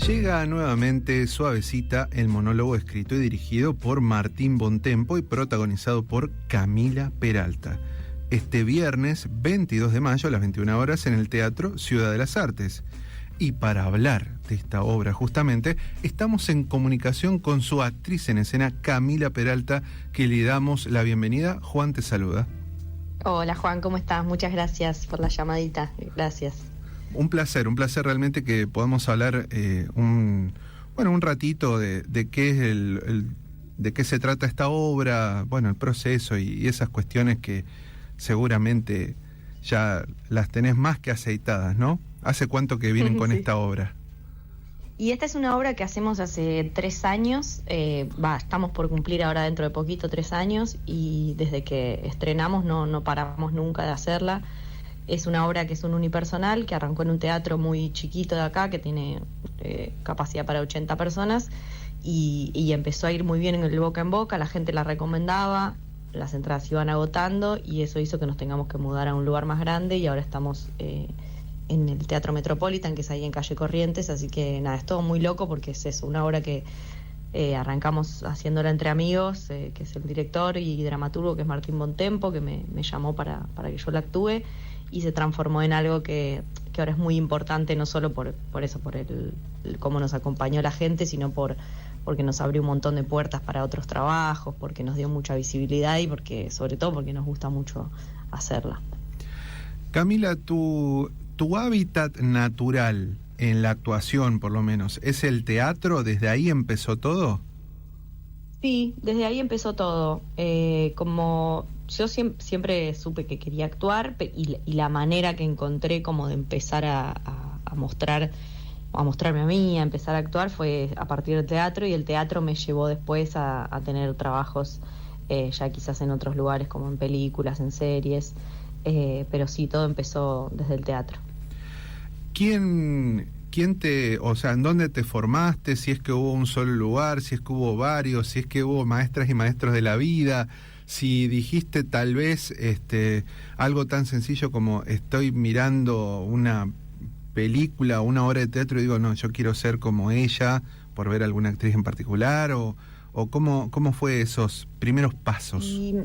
Llega nuevamente Suavecita, el monólogo escrito y dirigido por Martín Bontempo y protagonizado por Camila Peralta. Este viernes 22 de mayo a las 21 horas en el Teatro Ciudad de las Artes. Y para hablar de esta obra justamente, estamos en comunicación con su actriz en escena, Camila Peralta, que le damos la bienvenida. Juan te saluda. Hola Juan, ¿cómo estás? Muchas gracias por la llamadita. Gracias. Un placer realmente que podamos hablar un ratito de qué es de qué se trata esta obra, el proceso y esas cuestiones que seguramente ya las tenés más que aceitadas, ¿no? ¿Hace cuánto que vienen con esta obra? Y esta es una obra que hacemos hace 3 años, estamos por cumplir ahora dentro de poquito 3 años, y desde que estrenamos no paramos nunca de hacerla. Es una obra que es un unipersonal, que arrancó en un teatro muy chiquito de acá, que tiene capacidad para 80 personas, y empezó a ir muy bien en el boca en boca, la gente la recomendaba, las entradas se iban agotando, y eso hizo que nos tengamos que mudar a un lugar más grande, y ahora estamos en el Teatro Metropolitan, que es ahí en Calle Corrientes, así que nada, es todo muy loco porque es eso, una obra que arrancamos haciéndola entre amigos, que es el director y dramaturgo, que es Martín Bontempo, que me llamó para que yo la actúe, y se transformó en algo que ahora es muy importante, no solo por el cómo nos acompañó la gente, sino porque nos abrió un montón de puertas para otros trabajos, porque nos dio mucha visibilidad y sobre todo porque nos gusta mucho hacerla. Camila, tu hábitat natural en la actuación, por lo menos, ¿es el teatro? ¿Desde ahí empezó todo? Sí, desde ahí empezó todo. Como yo siempre supe que quería actuar, y la manera que encontré como de empezar a mostrarme a mí, a empezar a actuar, fue a partir del teatro, y el teatro me llevó después a tener trabajos ya quizás en otros lugares, como en películas, en series, pero sí, todo empezó desde el teatro. ¿En dónde te formaste? Si es que hubo un solo lugar, si es que hubo varios, si es que hubo maestras y maestros de la vida, si dijiste tal vez algo tan sencillo como estoy mirando una película o una obra de teatro y digo, no, yo quiero ser como ella, por ver alguna actriz en particular, o cómo fue esos primeros pasos. Y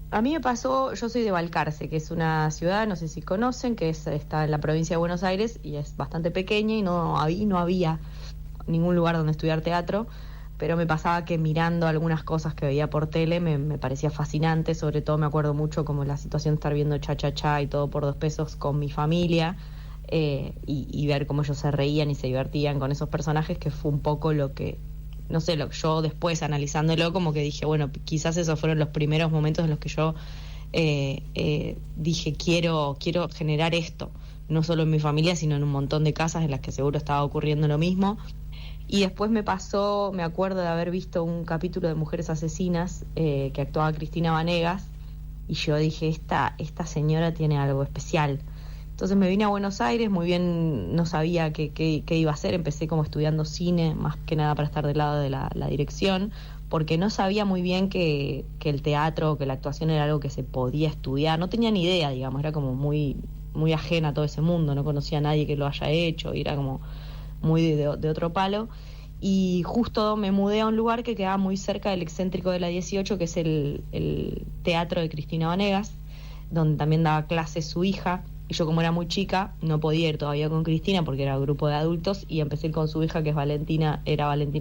a mí me pasó, yo soy de Balcarce, que es una ciudad, no sé si conocen, que está en la provincia de Buenos Aires y es bastante pequeña, y no había ningún lugar donde estudiar teatro, pero me pasaba que mirando algunas cosas que veía por tele me parecía fascinante. Sobre todo me acuerdo mucho como la situación de estar viendo Cha Cha Cha y Todo por 2 pesos con mi familia, y ver cómo ellos se reían y se divertían con esos personajes, que fue un poco lo que... No sé, yo después analizándolo como que dije, bueno, quizás esos fueron los primeros momentos en los que yo dije, quiero generar esto, no solo en mi familia, sino en un montón de casas en las que seguro estaba ocurriendo lo mismo. Y después me pasó, me acuerdo de haber visto un capítulo de Mujeres Asesinas, que actuaba Cristina Vanegas, y yo dije, esta señora tiene algo especial. Entonces me vine a Buenos Aires, muy bien, no sabía qué iba a hacer, empecé como estudiando cine, más que nada para estar del lado de la dirección, porque no sabía muy bien que el teatro, que la actuación era algo que se podía estudiar, no tenía ni idea, digamos, era como muy, muy ajena a todo ese mundo, no conocía a nadie que lo haya hecho, y era como muy de otro palo. Y justo me mudé a un lugar que quedaba muy cerca del excéntrico de la 18, que es el teatro de Cristina Vanegas, donde también daba clases su hija. Y yo, como era muy chica, no podía ir todavía con Cristina porque era grupo de adultos, y empecé con su hija, que es Valentina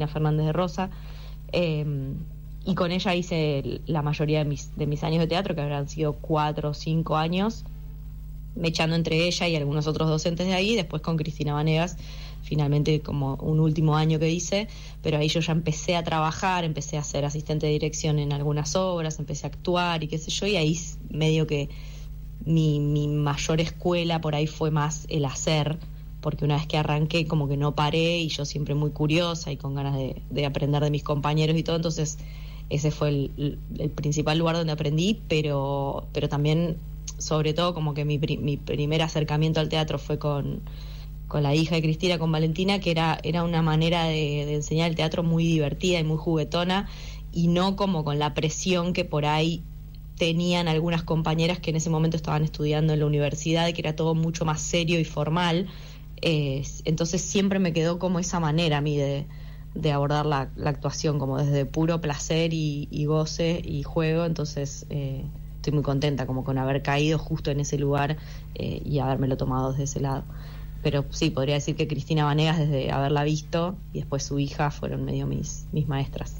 Fernández de Rosa, y con ella hice la mayoría de mis años de teatro, que habrán sido 4 o 5 años, mechando entre ella y algunos otros docentes de ahí. Después con Cristina Vanegas, finalmente como un último año que hice, pero ahí yo ya empecé a trabajar, empecé a ser asistente de dirección en algunas obras, empecé a actuar y qué sé yo, y ahí medio que mi mayor escuela por ahí fue más el hacer, porque una vez que arranqué como que no paré, y yo siempre muy curiosa y con ganas de aprender de mis compañeros y todo. Entonces ese fue el principal lugar donde aprendí, pero también, sobre todo, como que mi primer acercamiento al teatro fue con la hija de Cristina, con Valentina, que era una manera de enseñar el teatro muy divertida y muy juguetona, y no como con la presión que por ahí tenían algunas compañeras que en ese momento estaban estudiando en la universidad, que era todo mucho más serio y formal. Entonces siempre me quedó como esa manera a mí de abordar la actuación, como desde puro placer y goce y juego. Entonces estoy muy contenta como con haber caído justo en ese lugar y habérmelo tomado desde ese lado. Pero sí, podría decir que Cristina Banegas, desde haberla visto, y después su hija, fueron medio mis maestras.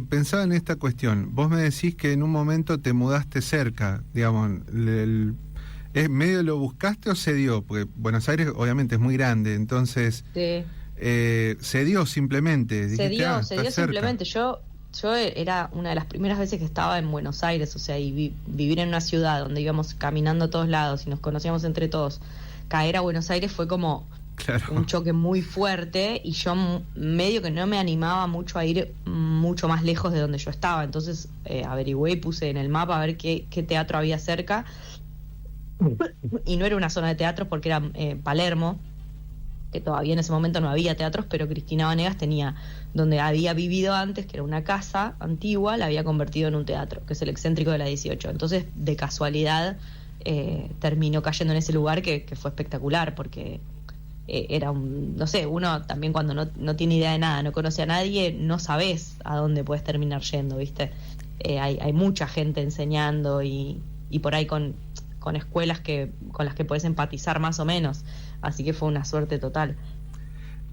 Pensaba en esta cuestión. Vos me decís que en un momento te mudaste cerca, digamos, ¿medio lo buscaste o se dio? Porque Buenos Aires obviamente es muy grande, entonces Sí. Se dio simplemente. Se dio cerca. simplemente. Yo era una de las primeras veces que estaba en Buenos Aires, o sea, y vivir en una ciudad donde íbamos caminando a todos lados y nos conocíamos entre todos. Caer a Buenos Aires fue como un choque muy fuerte, y yo medio que no me animaba mucho a ir mucho más lejos de donde yo estaba. Entonces averigüé y puse en el mapa a ver qué teatro había cerca, y no era una zona de teatro porque era Palermo, que todavía en ese momento no había teatros, pero Cristina Banegas tenía, donde había vivido antes, que era una casa antigua, la había convertido en un teatro, que es el Excéntrico de la 18. Entonces, de casualidad, terminó cayendo en ese lugar que fue espectacular, porque era no sé, uno también cuando no tiene idea de nada, no conoce a nadie, no sabés a dónde puedes terminar yendo, ¿viste? Hay mucha gente enseñando y por ahí con escuelas con las que podés empatizar más o menos, así que fue una suerte total.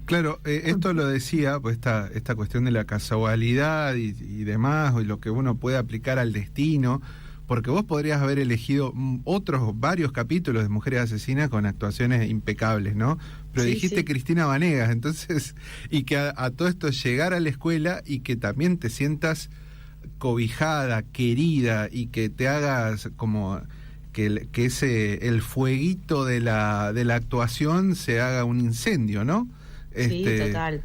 Claro, esto lo decía, pues esta cuestión de la casualidad y demás, y lo que uno puede aplicar al destino, porque vos podrías haber elegido varios capítulos de Mujeres Asesinas con actuaciones impecables, ¿no? Pero sí, dijiste sí. Cristina Banegas, entonces, y que a todo esto llegar a la escuela y que también te sientas cobijada, querida, y que te hagas como que el fueguito de la actuación se haga un incendio, ¿no? Sí, total.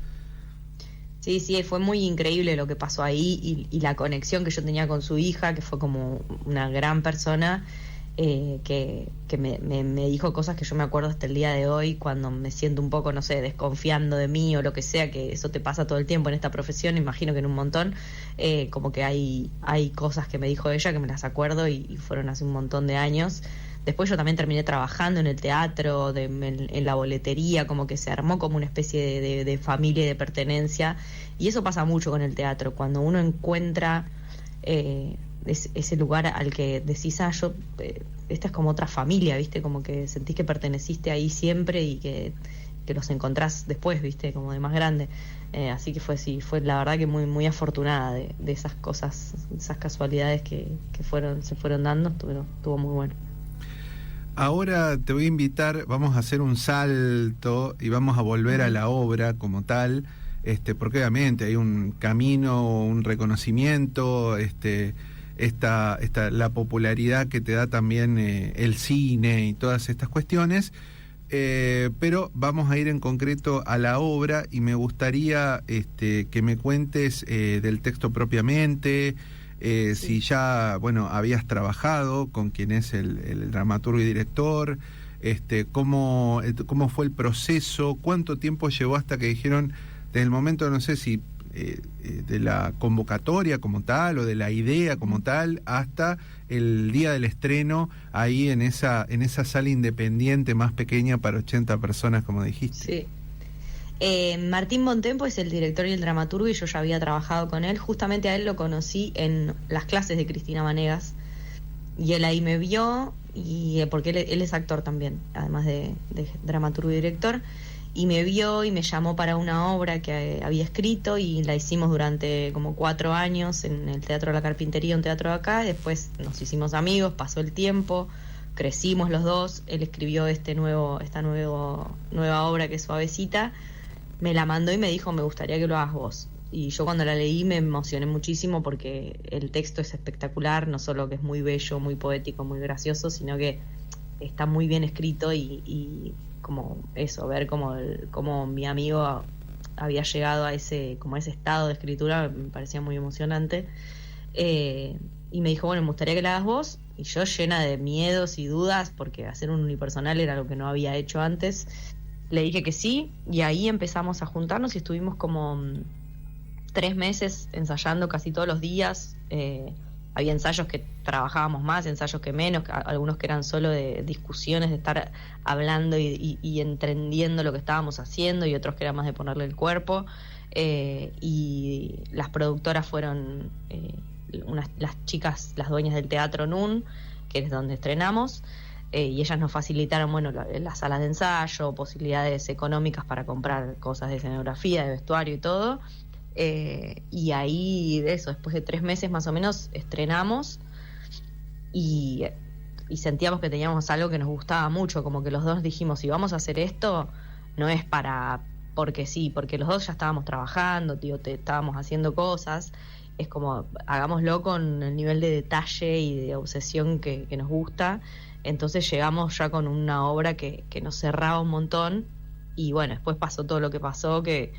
Sí, fue muy increíble lo que pasó ahí, y la conexión que yo tenía con su hija, que fue como una gran persona, que me dijo cosas que yo me acuerdo hasta el día de hoy, cuando me siento un poco, no sé, desconfiando de mí o lo que sea, que eso te pasa todo el tiempo en esta profesión, imagino que en un montón, como que hay cosas que me dijo ella que me las acuerdo y fueron hace un montón de años. Después yo también terminé trabajando en el teatro, en la boletería, como que se armó como una especie de familia y de pertenencia, y eso pasa mucho con el teatro, cuando uno encuentra ese lugar al que decís, esta es como otra familia, ¿viste? Como que sentís que perteneciste ahí siempre y que los encontrás después, ¿viste? Como de más grande. Así que fue la verdad que muy, muy afortunada de esas cosas, esas casualidades que se fueron dando, estuvo muy bueno. Ahora te voy a invitar, vamos a hacer un salto y vamos a volver a la obra como tal, porque obviamente hay un camino, un reconocimiento, la popularidad que te da también el cine y todas estas cuestiones, pero vamos a ir en concreto a la obra, y me gustaría que me cuentes del texto propiamente. Sí. Si ya, habías trabajado con quien es el dramaturgo y director, cómo fue el proceso, cuánto tiempo llevó hasta que dijeron, desde el momento, no sé si de la convocatoria como tal o de la idea como tal, hasta el día del estreno ahí en esa sala independiente más pequeña para 80 personas, como dijiste. Sí. Martín Bontempo es el director y el dramaturgo, y yo ya había trabajado con él. Justamente a él lo conocí en las clases de Cristina Banegas, y él ahí me vio, y porque él es actor también, además de dramaturgo y director, y me vio y me llamó para una obra que había escrito, y la hicimos durante como 4 años en el Teatro de la Carpintería, un teatro de acá. Después nos hicimos amigos, pasó el tiempo, crecimos los dos. Él escribió esta nueva obra que es Suavecita, me la mandó y me dijo, me gustaría que lo hagas vos. Y yo cuando la leí me emocioné muchísimo, porque el texto es espectacular, no solo que es muy bello, muy poético, muy gracioso, sino que está muy bien escrito, y como eso, ver cómo mi amigo había llegado a ese estado de escritura, me parecía muy emocionante. Y me dijo, bueno, me gustaría que la hagas vos. Y yo, llena de miedos y dudas, porque hacer un unipersonal era algo que no había hecho antes, le dije que sí, y ahí empezamos a juntarnos y estuvimos como 3 meses ensayando casi todos los días. había ensayos que trabajábamos más, ensayos que menos, algunos que eran solo de discusiones, de estar hablando y entendiendo lo que estábamos haciendo, y otros que era más de ponerle el cuerpo. Y las productoras fueron las chicas, las dueñas del Teatro NUN, que es donde estrenamos, y ellas nos facilitaron, bueno, las salas de ensayo, posibilidades económicas para comprar cosas de escenografía, de vestuario y todo. Y ahí, de eso, después de 3 meses más o menos, estrenamos y sentíamos que teníamos algo que nos gustaba mucho, como que los dos dijimos, si vamos a hacer esto, no es porque sí, porque los dos ya estábamos trabajando, estábamos haciendo cosas, es como, hagámoslo con el nivel de detalle y de obsesión que nos gusta. Entonces llegamos ya con una obra que nos cerraba un montón, y bueno, después pasó todo lo que pasó, que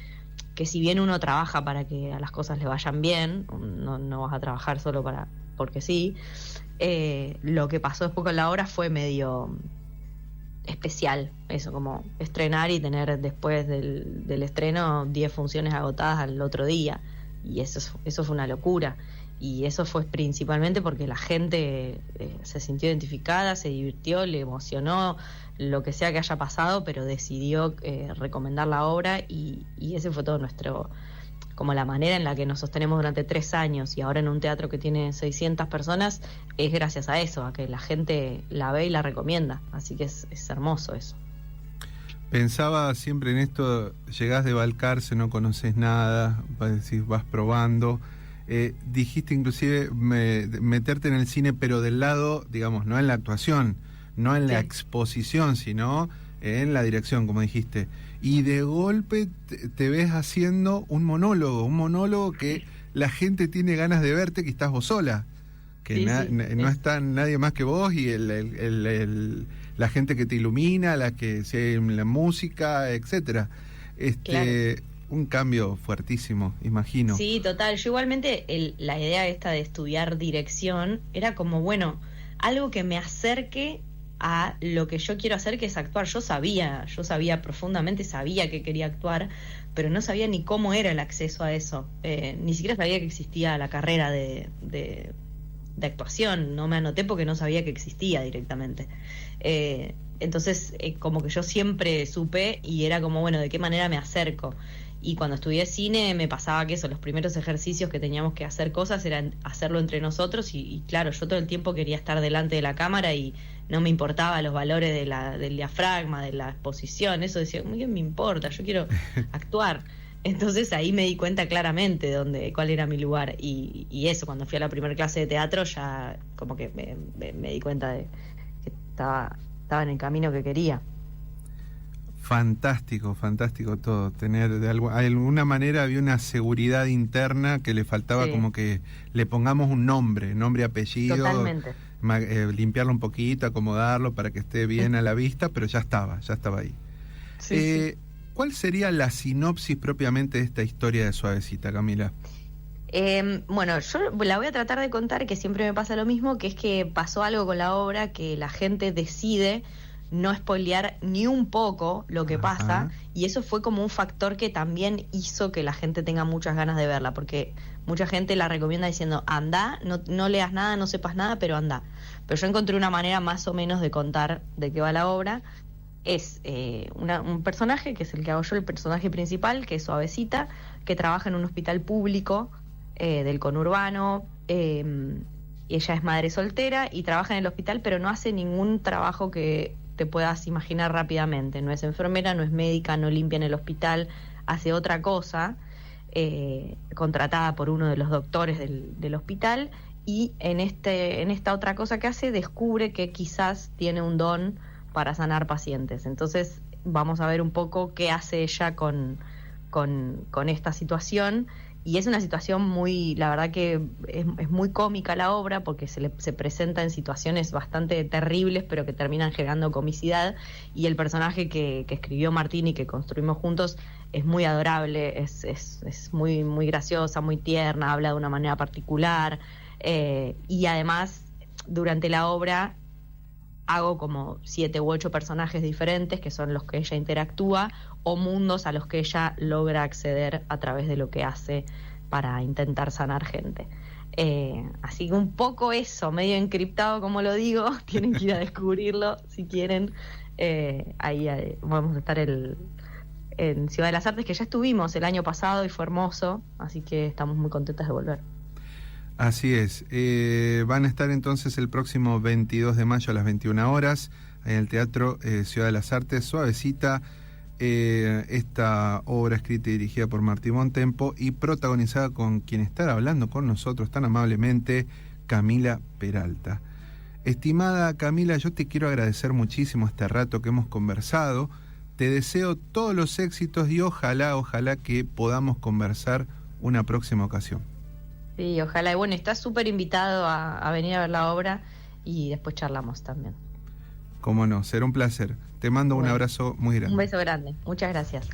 si bien uno trabaja para que a las cosas le vayan bien, no vas a trabajar solo porque sí, lo que pasó después con la obra fue medio especial, eso, como estrenar y tener después del estreno 10 funciones agotadas al otro día, y eso fue una locura. Y eso fue principalmente porque la gente se sintió identificada, se divirtió, le emocionó, lo que sea que haya pasado, pero decidió recomendar la obra, y ese fue todo como la manera en la que nos sostenemos durante 3 años, y ahora en un teatro que tiene 600 personas, es gracias a eso, a que la gente la ve y la recomienda. Así que es hermoso eso. Pensaba siempre en esto, llegás de Balcarce, no conoces nada, vas probando. Dijiste inclusive meterte en el cine, pero del lado, digamos, no en la actuación, no en la exposición, sino en la dirección, como dijiste. Y de golpe te ves haciendo un monólogo que la gente tiene ganas de verte, que estás vos sola, que no está nadie más que vos, y la gente que te ilumina, la música, etcétera. Claro. Un cambio fuertísimo, imagino. Sí, total. Yo igualmente la idea esta de estudiar dirección era como, bueno, algo que me acerque a lo que yo quiero hacer, que es actuar. Yo sabía profundamente, sabía que quería actuar, pero no sabía ni cómo era el acceso a eso. Ni siquiera sabía que existía la carrera de actuación. No me anoté porque no sabía que existía directamente. Entonces, como que yo siempre supe, y era como, bueno, ¿de qué manera me acerco? Y cuando estudié cine me pasaba que los primeros ejercicios que teníamos que hacer cosas eran hacerlo entre nosotros, y claro, yo todo el tiempo quería estar delante de la cámara y no me importaba los valores del diafragma, de la exposición, eso decía, ¿qué me importa? Yo quiero actuar. Entonces ahí me di cuenta claramente cuál era mi lugar, y eso, cuando fui a la primera clase de teatro ya como que me di cuenta de que estaba en el camino que quería. Fantástico todo, tener de alguna manera había una seguridad interna que le faltaba, como que le pongamos un nombre, apellido. Totalmente. Limpiarlo un poquito, acomodarlo para que esté bien a la vista, pero ya estaba ahí. Sí. ¿Cuál sería la sinopsis propiamente de esta historia de Suavecita, Camila? Bueno, yo la voy a tratar de contar, que siempre me pasa lo mismo, que es que pasó algo con la obra, que la gente decide no spoilear ni un poco lo que pasa, y eso fue como un factor que también hizo que la gente tenga muchas ganas de verla, porque mucha gente la recomienda diciendo, anda, no leas nada, no sepas nada, pero anda. Pero yo encontré una manera más o menos de contar de qué va la obra. Es un personaje, que es el que hago yo, el personaje principal, que es Suavecita, que trabaja en un hospital público del conurbano. Ella es madre soltera y trabaja en el hospital, pero no hace ningún trabajo que te puedas imaginar rápidamente. No es enfermera, no es médica, no limpia en el hospital, hace otra cosa, contratada por uno de los doctores del hospital, y en esta otra cosa que hace descubre que quizás tiene un don para sanar pacientes. Entonces vamos a ver un poco qué hace ella con esta situación. Y es una situación muy, la verdad que es muy cómica la obra, porque se presenta en situaciones bastante terribles, pero que terminan generando comicidad. Y el personaje que escribió Martín y que construimos juntos es muy adorable, es muy, muy graciosa, muy tierna, habla de una manera particular. Y además, durante la obra hago como 7 u 8 personajes diferentes, que son los que ella interactúa, o mundos a los que ella logra acceder a través de lo que hace para intentar sanar gente. Así que un poco eso, medio encriptado como lo digo, tienen que ir a descubrirlo si quieren. Ahí vamos a estar en Ciudad de las Artes, que ya estuvimos el año pasado y fue hermoso, así que estamos muy contentas de volver. Así es. Van a estar entonces el próximo 22 de mayo a las 21 horas en el Teatro Ciudad de las Artes, Suavecita, esta obra escrita y dirigida por Martín Bontempo y protagonizada con quien estará hablando con nosotros tan amablemente, Camila Peralta. Estimada Camila, yo te quiero agradecer muchísimo este rato que hemos conversado. Te deseo todos los éxitos y ojalá que podamos conversar una próxima ocasión. Sí, ojalá. Y bueno, estás súper invitado a venir a ver la obra y después charlamos también. Cómo no, será un placer. Te mando un abrazo muy grande. Un beso grande. Muchas gracias.